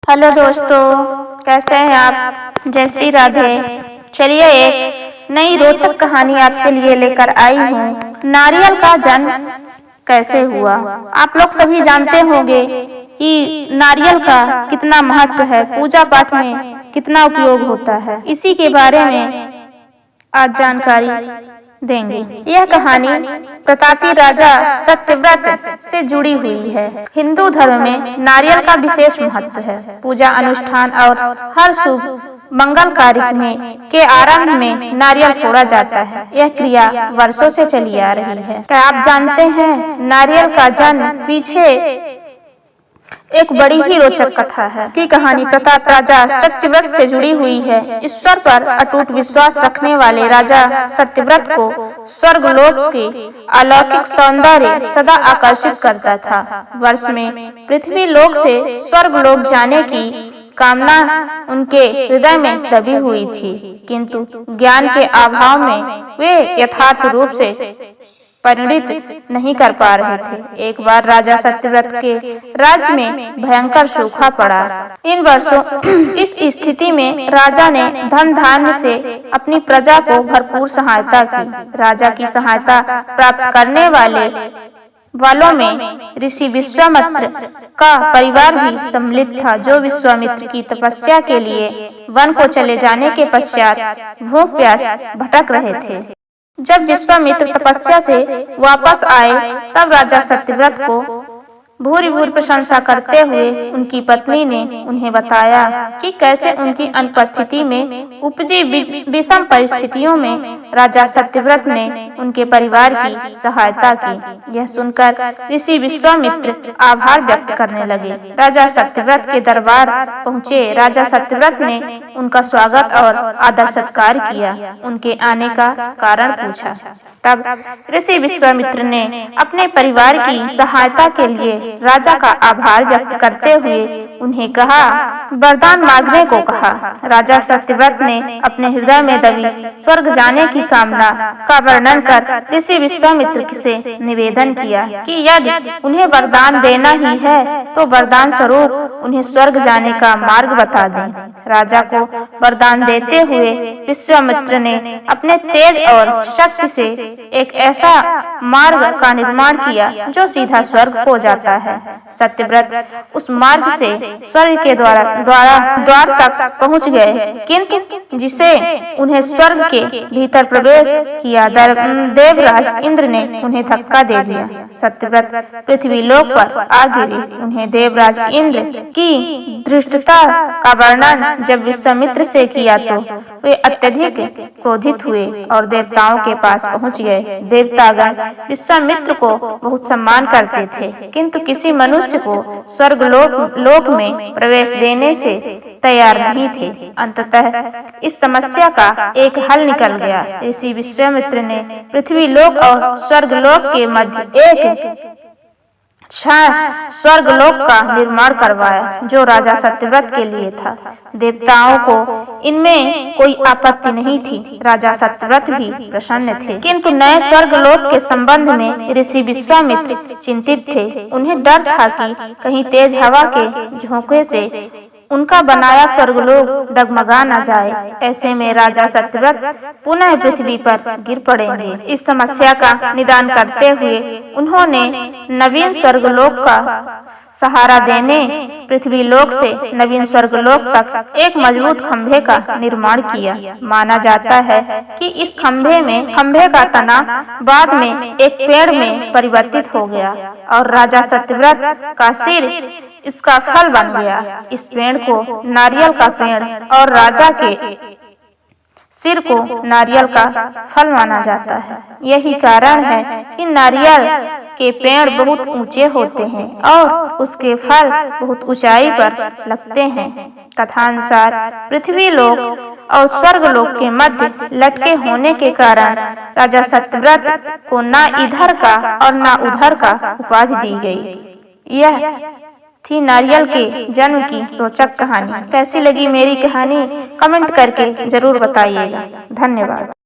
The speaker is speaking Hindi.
हेलो दोस्तों, कैसे हैं आप। जय श्री राधे। चलिए एक नई रोचक कहानी आपके लिए लेकर आई हूँ। नारियल का जन्म कैसे हुआ। आप लोग सभी जानते होंगे कि नारियल का कितना महत्व है, पूजा पाठ में कितना उपयोग होता है। इसी के बारे में आज जानकारी देंगे। यह कहानी प्रतापी राजा सत्यव्रत से जुड़ी हुई है। हिंदू धर्म में नारियल का विशेष महत्व है। पूजा अनुष्ठान और हर शुभ मंगल कार्य में के आरंभ में नारियल फोड़ा जाता है। यह क्रिया वर्षों से चली आ रही है। क्या आप जानते हैं नारियल का जन्म पीछे एक बड़ी ही रोचक कथा है कि कहानी प्रताप राजा सत्यव्रत से जुड़ी हुई है। ईश्वर पर अटूट विश्वास रखने वाले राजा सत्यव्रत को स्वर्गलोक के अलौकिक सौंदर्य सदा आकर्षित करता था। वर्ष में पृथ्वी लोक से स्वर्गलोक जाने की कामना उनके हृदय में दबी हुई थी, किंतु ज्ञान के अभाव में वे यथार्थ रूप से परिणित नहीं कर पा रहे थे। एक बार राजा सत्यव्रत के राज्य में भयंकर सूखा पड़ा। इन वर्षों इस स्थिति में राजा ने धन धान्य से अपनी प्रजा को भरपूर सहायता की। राजा की सहायता प्राप्त करने वालों में ऋषि विश्वामित्र का परिवार भी सम्मिलित था, जो विश्वामित्र की तपस्या के लिए वन को चले जाने के पश्चात भूख प्यास भटक रहे थे। जब विश्वामित्र तपस्या से वापस आए तब राजा सत्यव्रत को भूरी भूरी प्रशंसा करते हुए उनकी पत्नी ने उन्हें बताया कि कैसे उनकी अनुपस्थिति में उपजी विषम परिस्थितियों में राजा सत्यव्रत ने उनके परिवार की सहायता की। यह सुनकर ऋषि विश्वामित्र आभार व्यक्त करने लगे। राजा सत्यव्रत के दरबार पहुँचे। राजा सत्यव्रत ने उनका स्वागत और आदर सत्कार किया। उनके आने का कारण पूछा। तब ऋषि विश्वामित्र ने अपने परिवार की सहायता के लिए राजा का आभार व्यक्त करते हुए उन्हें कहा, वरदान मांगने को कहा। राजा सत्यव्रत ने अपने हृदय में दबी स्वर्ग जाने की कामना का वर्णन कर ऋषि विश्वामित्र से निवेदन किया कि यदि उन्हें वरदान देना ही है तो वरदान स्वरूप उन्हें स्वर्ग जाने का मार्ग बता दें। राजा को वरदान देते हुए विश्वामित्र ने अपने तेज और शक्ति से एक ऐसा मार्ग का निर्माण किया जो सीधा स्वर्ग को जाता है। सत्यव्रत उस मार्ग से स्वर्ग के द्वार तक पहुंच गए, किंतु जिसे उन्हें स्वर्ग के भीतर प्रवेश किया देवराज इंद्र ने उन्हें धक्का दे दिया। सत्यव्रत पृथ्वी लोक पर आ गिरे। उन्हें देवराज इंद्र की धृष्टता का वर्णन जब विश्वामित्र से किया तो वे अत्यधिक क्रोधित हुए और देवताओं के पास पहुंच गए। देवतागण विश्वामित्र को बहुत सम्मान करते थे, किंतु किसी मनुष्य को स्वर्गलोक में प्रवेश देने से तैयार नहीं थे। अंततः इस समस्या का एक हल निकल गया। ऋषि विश्वामित्र ने पृथ्वी लोक और स्वर्गलोक के मध्य एक स्वर्गलोक का निर्माण करवाया, जो राजा सत्यव्रत के लिए था। देवताओं को इनमें कोई आपत्ति नहीं थी। राजा सत्यव्रत भी प्रसन्न थे, किंतु नए स्वर्गलोक के संबंध में ऋषि विश्वामित्र चिंतित थे। उन्हें डर था कि कहीं तेज हवा के झोंके से उनका बनाया स्वर्गलोक डगमगा न जाए। ऐसे में राजा सत्यव्रत पुनः पृथ्वी पर गिर पड़ेंगे। इस समस्या का निदान करते हुए उन्होंने नवीन स्वर्गलोक का सहारा देने पृथ्वी लोक से नवीन स्वर्गलोक तक एक मजबूत खंभे का निर्माण किया। माना जाता है कि इस खंभे का तना बाद में एक पेड़ में परिवर्तित हो गया और राजा सत्यव्रत का सिर इसका फल बन गया। इस पेड़ को नारियल का पेड़ और राजा के सिर को नारियल का फल माना जाता है। यही कारण है कि नारियल के पेड़ बहुत ऊंचे होते हैं और उसके फल बहुत ऊंचाई पर लगते हैं। कथानुसार पृथ्वी लोक और स्वर्गलोक के मध्य लटके होने के कारण राजा सत्यव्रत को ना इधर का और ना उधर का उपाधि दी गई। यह थी नारियल के जन्म की रोचक कहानी। कैसी लगी मेरी कहानी कमेंट करके जरूर बताइएगा। धन्यवाद।